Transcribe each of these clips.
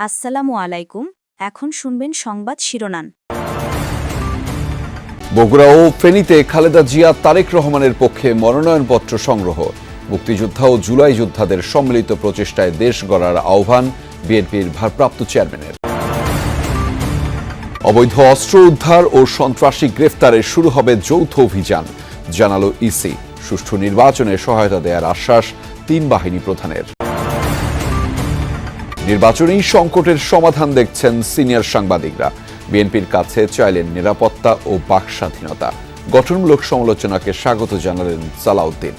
আসসালামু আলাইকুম। এখন শুনবেন সংবাদ শিরোনাম। বগুড়া ও ফেনীতে খালেদা জিয়া তারেক রহমানের পক্ষে মনোনয়নপত্র সংগ্রহ। মুক্তিযোদ্ধা ও জুলাই যোদ্ধাদের সম্মিলিত প্রচেষ্টায় দেশ গড়ার আহ্বান বিএনপির ভারপ্রাপ্ত চেয়ারম্যানের। অবৈধ অস্ত্র উদ্ধার ও সন্ত্রাসী গ্রেফতারে শুরু হবে যৌথ অভিযান, জানালো ইসি। সুষ্ঠু নির্বাচনে সহায়তা দেওয়ার আশ্বাস তিন বাহিনী প্রধানের। নির্বাচনী সংকটের সমাধান দেখছেন সিনিয়র সাংবাদিকরা। বিএনপির কাছে চাইলেন নিরাপত্তা ও বাক স্বাধীনতা। গঠনমূলক সমালোচনাকে স্বাগত জানালেন সালাউদ্দিন।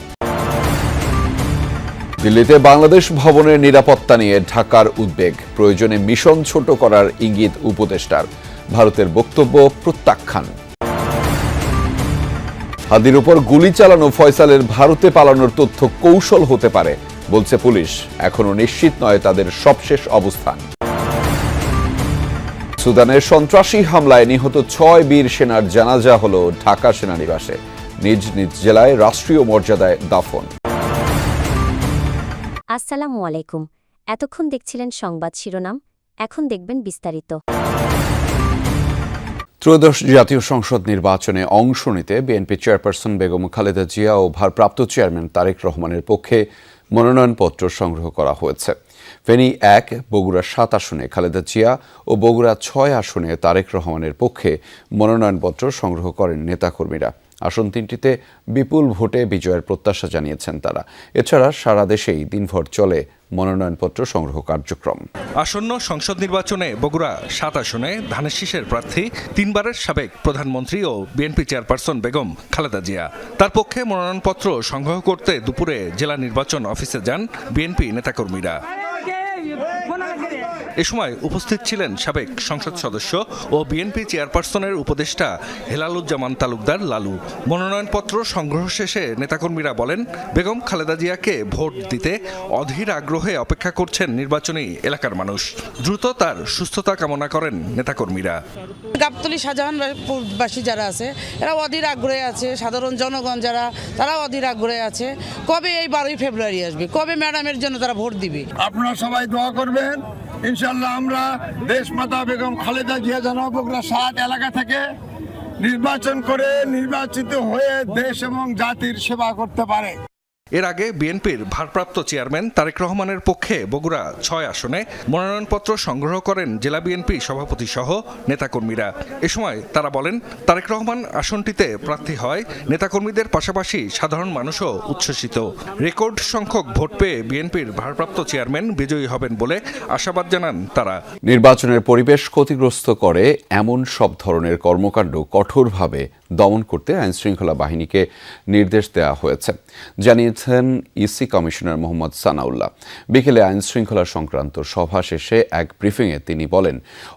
দিল্লিতে বাংলাদেশ ভবনের নিরাপত্তা নিয়ে ঢাকার উদ্বেগ, প্রয়োজনে মিশন ছোট করার ইঙ্গিত উপদেষ্টার। ভারতের বক্তব্য প্রত্যাখ্যান। হাদির উপর গুলি চালানো ফয়সালের ভারতে পালানোর তথ্য কৌশল হতে পারে বলছে পুলিশ। এখনো নিশ্চিত নয় তাদের সবশেষ অবস্থান। সুদানের সন্ত্রাসী হামলায় নিহত 6 বীর সেনার জানাজা হল ঢাকা সেনানিবাসে। নিজ নিজ জেলায় রাষ্ট্রীয় মর্যাদায় দাফন। আসসালামু আলাইকুম। এতক্ষণ দেখছিলেন সংবাদ শিরোনাম, এখন দেখবেন বিস্তারিত। ত্রয়োদশ জাতীয় সংসদ নির্বাচনে অংশ নিতে বিএনপি চেয়ারপারসন বেগম খালেদা জিয়া ও ভারপ্রাপ্ত চেয়ারম্যান তারেক রহমানের পক্ষে মনোনয়নপত্র সংগ্রহ করা হয়েছে। ফেনী 1, বগুড়া 7 আসনে খালেদা জিয়া ও বগুড়া 6 আসনে তারেক রহমানের পক্ষে মনোনয়নপত্র সংগ্রহ করেন নেতাকর্মীরা। আসন 3টিতে বিপুল ভোটে বিজয়ের প্রত্যাশা জানিয়েছেন তারা। এছাড়া সারা দেশেই দিনভর চলে মনোনয়নপত্র সংগ্রহ কার্যক্রম। আসন্ন সংসদ নির্বাচনে বগুড়া 7 আসনে ধানের শীষের প্রার্থী 3 বারের সাবেক প্রধানমন্ত্রী ও বিএনপি চেয়ারপারসন বেগম খালেদা জিয়া। তার পক্ষে মনোনয়নপত্র সংগ্রহ করতে দুপুরে জেলা নির্বাচন অফিসে যান বিএনপি নেতাকর্মীরা। এ সময় উপস্থিত ছিলেন সাবেক সংসদ সদস্য ও বিএনপি চেয়ারপারসনের উপদেষ্টা হেলালুজ্জামান তালুকদার লালু। মনোনয়নপত্র সংগ্রহ শেষে নেতাকর্মীরা বলেন, বেগম খালেদা জিয়াকে ভোট দিতে অধীর আগ্রহে অপেক্ষা করছেন নির্বাচনী এলাকার মানুষ। দ্রুত তার সুস্থতা কামনা করেন নেতাকর্মীরা। গাবতলী শাহজাহানবাসী যারা আছে এরা অধীর আগ্রহে আছে, সাধারণ জনগণ যারা তারাও অধীর আগ্রহে আছে কবে এই 12ই ফেব্রুয়ারি আসবে, কবে ম্যাডামের জন্য তারা ভোট দিবে। আপনারা সবাই দোয়া করবেন, ইনশাআল্লাহ আমরা দেশমাতা বেগম খালেদা জিয়া যেন বগুড়া 7 এলাকা থেকে নির্বাচন করে নির্বাচিত হয়ে দেশ এবং জাতির সেবা করতে পারে। এর আগে বিএনপির ভারপ্রাপ্ত চেয়ারম্যান তারেক রহমানের পক্ষে বগুড়া 6 আসনে মনোনয়নপত্র সংগ্রহ করেন জেলা বিএনপি সভাপতি সহ নেতাকর্মীরা। এ সময় তারা বলেন, তারেক রহমান আসনটিতে প্রার্থী হয় নেতাকর্মীদের পাশাপাশি সাধারণ মানুষও উচ্ছ্বসিত। রেকর্ড সংখ্যক ভোট পেয়ে বিএনপির ভারপ্রাপ্ত চেয়ারম্যান বিজয়ী হবেন বলে আশাবাদ জানান তারা। নির্বাচনের পরিবেশ ক্ষতিগ্রস্ত করে এমন সব ধরনের কর্মকাণ্ড কঠোরভাবে দমন করতে আইনশৃঙ্খলা বাহিনীকে নির্দেশ দেওয়া হয়েছে জানিয়েছেন ইসি কমিশনার মোহাম্মদ সানাউল্লাহ। বিকেলে আইনশৃঙ্খলা সংক্রান্ত সভা শেষে এক ব্রিফিংয়ে তিনি বলেন,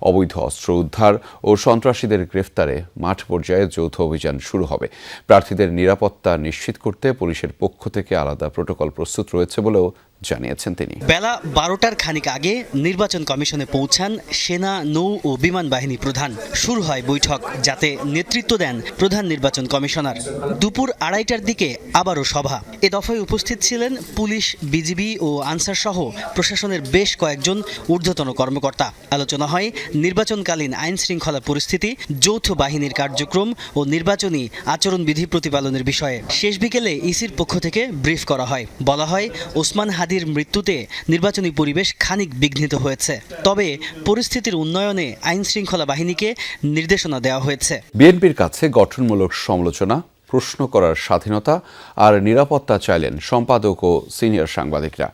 অবৈধ অস্ত্র উদ্ধার ও সন্ত্রাসীদের গ্রেফতারে মাঠ পর্যায়ে যৌথ অভিযান শুরু হবে। প্রার্থীদের নিরাপত্তা নিশ্চিত করতে পুলিশের পক্ষ থেকে আলাদা প্রটোকল প্রস্তুত রয়েছে বলেও জানিয়েছেন তিনি। বেলা 12টার খানিক আগে নির্বাচন কমিশনে পৌঁছান সেনা, নৌ ও বিমান বাহিনী প্রধান। শুরু হয় বৈঠক, যাতে নেতৃত্ব দেন প্রধান নির্বাচন কমিশনার। দুপুর 2:30টার দিকে আবারও সভা। এ দফায় উপস্থিত ছিলেন পুলিশ, বিজিবি ও আনসার সহ প্রশাসনের বেশ কয়েকজন ঊর্ধ্বতন কর্মকর্তা। আলোচনা হয় নির্বাচনকালীন আইন শৃঙ্খলা পরিস্থিতি, যৌথ বাহিনীর কার্যক্রম ও নির্বাচনী আচরণবিধি প্রতিপালনের বিষয়ে। শেষ বিকেলে ইসির পক্ষ থেকে ব্রিফ করা হয়। বলা হয়, ওসমান হাদির মৃত্যুতে নির্বাচনী পরিবেশ খানিক বিঘ্নিত হয়েছে, তবে পরিস্থিতির উন্নয়নে আইন শৃঙ্খলা বাহিনীকে নির্দেশনা দেওয়া হয়েছে। বিএনপির কাছে গঠনমূলক সমালোচনা, প্রশ্ন করার স্বাধীনতা আর নিরাপত্তা চাইলেন সম্পাদক ও সিনিয়র সাংবাদিকরা।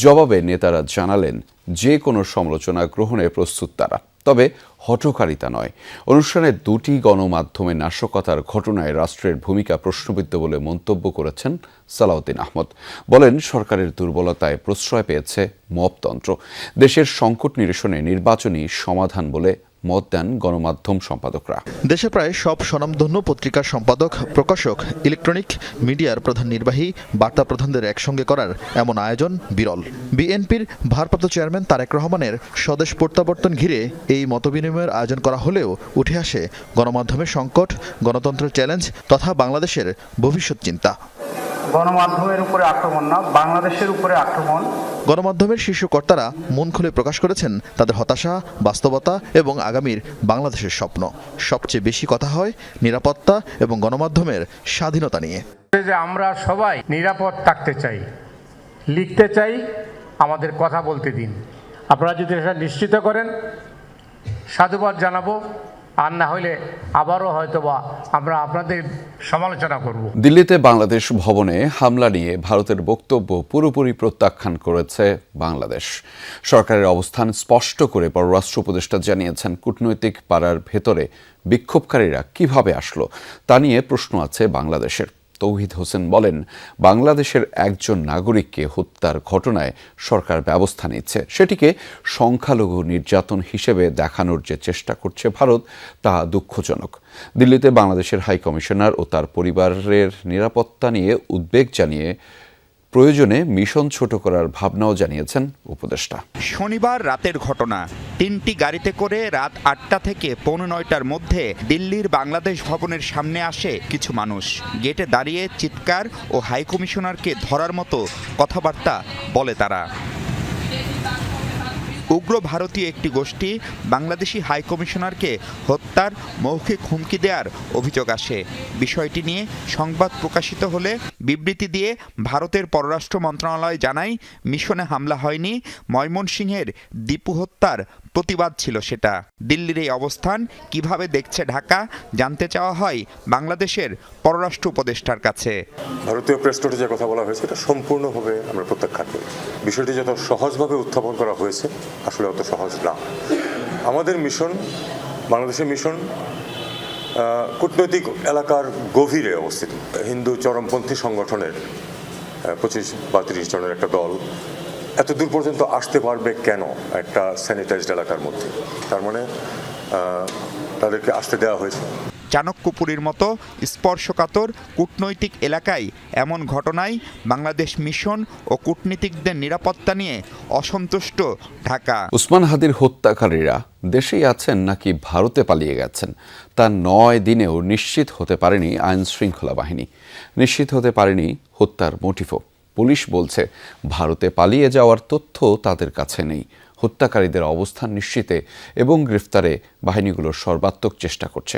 জবাবে নেতারা জানালেন, যে কোনো সমালোচনা গ্রহণে প্রস্তুত তারা, তবে হঠকারিতা নয়। অনুষ্ঠানে 2টি গণমাধ্যমে নাশকতার ঘটনায় রাষ্ট্রের ভূমিকা প্রশ্নবিদ্ধ বলে মন্তব্য করেছেন সালাউদ্দিন আহমদ। বলেন, সরকারের দুর্বলতায় প্রশ্রয় পেয়েছে মবতন্ত্র। দেশের সংকট নিরসনে নির্বাচনী সমাধান বলে মত দেন গণমাধ্যম সম্পাদকরা। দেশে প্রায় সব স্বনামধন্য পত্রিকার সম্পাদক, প্রকাশক, ইলেকট্রনিক মিডিয়ার প্রধান নির্বাহী, বার্তা প্রধানদের একসঙ্গে করার এমন আয়োজন বিরল। বিএনপির ভারপ্রাপ্ত চেয়ারম্যান তারেক রহমানের স্বদেশ প্রত্যাবর্তন ঘিরে এই মতবিনিময়ের আয়োজন করা হলেও উঠে আসে গণমাধ্যমের সংকট, গণতন্ত্রের চ্যালেঞ্জ তথা বাংলাদেশের ভবিষ্যৎ চিন্তা। গণমাধ্যমের উপরে আক্রমণ না, বাংলাদেশের উপরে আক্রমণ। গণমাধ্যমের শীর্ষ কর্তারা মন খুলে প্রকাশ করেছেন তাদের হতাশা, বাস্তবতা এবং আগামীর বাংলাদেশের স্বপ্ন। সবচেয়ে বেশি কথা হয় নিরাপত্তা এবং গণমাধ্যমের স্বাধীনতা নিয়ে। যে আমরা সবাই নিরাপদ থাকতে চাই, লিখতে চাই, আমাদের কথা বলতে দিন। আপনারা যদি এটা নিশ্চিত করেন সাধুবাদ জানাবো, আর না হলে আবারও হয়তোবা আমরা আপনাদের সমালোচনা করব। দিল্লিতে বাংলাদেশ ভবনে হামলা নিয়ে ভারতের বক্তব্য পুরোপুরি প্রত্যাখ্যান করেছে বাংলাদেশ। সরকারের অবস্থান স্পষ্ট করে পররাষ্ট্র উপদেষ্টা জানিয়েছেন, কূটনৈতিক পাড়ার ভেতরে বিক্ষোভকারীরা কিভাবে আসলো তা নিয়ে প্রশ্ন আছে বাংলাদেশের। তৌহিদ হোসেন বলেন, বাংলাদেশের একজন নাগরিককে হত্যার ঘটনায় সরকার ব্যবস্থা নিচ্ছে, সেটিকে সংখ্যালঘু নির্যাতন হিসেবে দেখানোর যে চেষ্টা করছে ভারত, তা দুঃখজনক। দিল্লিতে বাংলাদেশের হাই কমিশনার ও তার পরিবারের নিরাপত্তা নিয়ে উদ্বেগ জানিয়ে প্রয়োজনে মিশন ছোট করার ভাবনাও জানিয়েছেন উপদেষ্টা। শনিবার রাতের ঘটনা। 3টি গাড়িতে করে রাত 8টা থেকে 9:15টার মধ্যে দিল্লির বাংলাদেশ ভবনের সামনে আসে কিছু মানুষ। গেটে দাঁড়িয়ে চিৎকার ও হাই কমিশনারকে ধরার মতো কথাবার্তা বলে তারা। উগ্র ভারতীয় একটি গোষ্ঠী বাংলাদেশি হাই কমিশনারকে হত্যার মৌখিক হুমকি দেওয়ার অভিযোগ আসে। বিষয়টি নিয়ে সংবাদ প্রকাশিত হলে বিবৃতি দিয়ে ভারতের পররাষ্ট্র মন্ত্রণালয় জানায়, মিশনে হামলা হয়নি, ময়মনসিংহের দীপু হত্যার প্রতিবাদ ছিল সেটা। দিল্লির এই অবস্থান কিভাবে দেখছে ঢাকা জানতে চাওয়া হয় বাংলাদেশের পররাষ্ট্র উপদেষ্টার কাছে। ভারতীয় প্রেস নোটে যে কথা বলা হয়েছে এটা সম্পূর্ণভাবে আমরা প্রত্যাখ্যান করি। বিষয়টি যত সহজভাবে উত্থাপন করা হয়েছে আসলে অত সহজ না। আমাদের মিশন, বাংলাদেশের মিশন কূটনৈতিক এলাকার গভীরে অবস্থিত। হিন্দু চরমপন্থী সংগঠনের 25 বা 30 জনের একটা দল এত দূর পর্যন্ত আসতে পারবে কেন একটা স্যানিটাইজড এলাকার মধ্যে? তার মানে তাদেরকে আসতে দেওয়া হয়েছে। চাণক্যপুরীর মতো স্পর্শকাতর কূটনৈতিক এলাকায় এমন ঘটনায় বাংলাদেশ মিশন ও কূটনীতিকদের নিরাপত্তা নিয়ে অসন্তুষ্ট ঢাকা। উসমান হাদির হত্যাকারীরা দেশেই আছেন নাকি ভারতে পালিয়ে গেছেন তা 9 দিনেও নিশ্চিত হতে পারেনি আইন শৃঙ্খলা বাহিনী, নিশ্চিত হতে পারেনি হত্যার মোটিভও। পুলিশ বলছে ভারতে পালিয়ে যাওয়ার তথ্য তাদের কাছে নেই। হত্যাকারীদের অবস্থান নিশ্চিতে এবং গ্রেফতারে বাহিনীগুলোর সর্বাত্মক চেষ্টা করছে।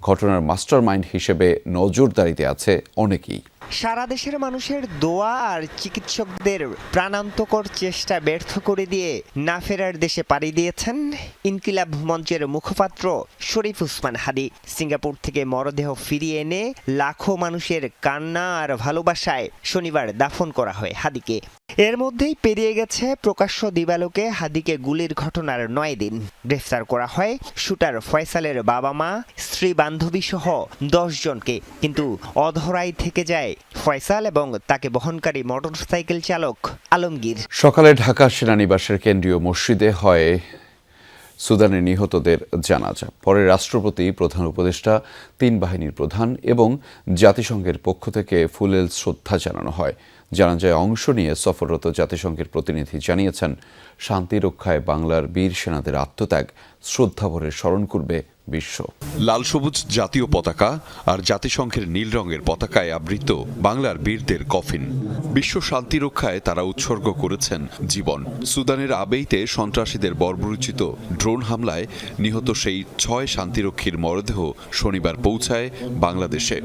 ঘটনার মাস্টারমাইন্ড হিসেবে নজরদারিতে আছে অনেকেই। সারা দেশের মানুষের দোয়া আর চিকিৎসকদের প্রাণান্তকর চেষ্টা ব্যর্থ করে দিয়ে না ফেরার দেশে পাড়ি দিয়েছেন ইনকিলাব মঞ্চের মুখপাত্র শরীফ উসমান হাদি। সিঙ্গাপুর থেকে মরদেহ ফিরিয়ে এনে লাখো মানুষের কান্না আর ভালোবাসায় শনিবার দাফন করা হয় হাদিকে। এর মধ্যেই পেরিয়ে গেছে প্রকাশ্য দিবালোকে হাদিকে গুলির ঘটনার 9 দিন। গ্রেফতার করা হয় শুটার ফয়সালের বাবা মা, স্ত্রী, বান্ধবী সহ 10 জনকে, কিন্তু অধরাই থেকে যায় ফয়সাল এবং তাকে বহনকারী মোটরসাইকেল চালক আলমগীর। সকালে ঢাকা সেনানিবাসের কেন্দ্রীয় মসজিদে হয় সুদানের নিহতদের জানাজা। পরে রাষ্ট্রপতি, প্রধান উপদেষ্টা, 3 বাহিনীর প্রধান এবং জাতিসংঘের পক্ষ থেকে ফুলেল শ্রদ্ধা জানানো হয়। জানাজায় অংশ নিয়ে সফররত জাতিসংঘের প্রতিনিধি জানিয়েছেন, শান্তি রক্ষায় বাংলার বীর সেনাদের আত্মত্যাগ শ্রদ্ধাভরে স্মরণ করবে বিশ্ব। লাল সবুজ জাতীয় পতাকা আর জাতিসংঘের নীল রঙের পতাকায় আবৃত বাংলার বীরদের কফিন। বিশ্ব শান্তি রক্ষায় তারা উৎসর্গ করেছেন জীবন। সুদানের আবেইতে সন্ত্রাসীদের বর্বরোচিত ড্রোন হামলায় নিহত সেই 6 শান্তিরক্ষীর মরদেহ শনিবার পৌঁছায় বাংলাদেশে।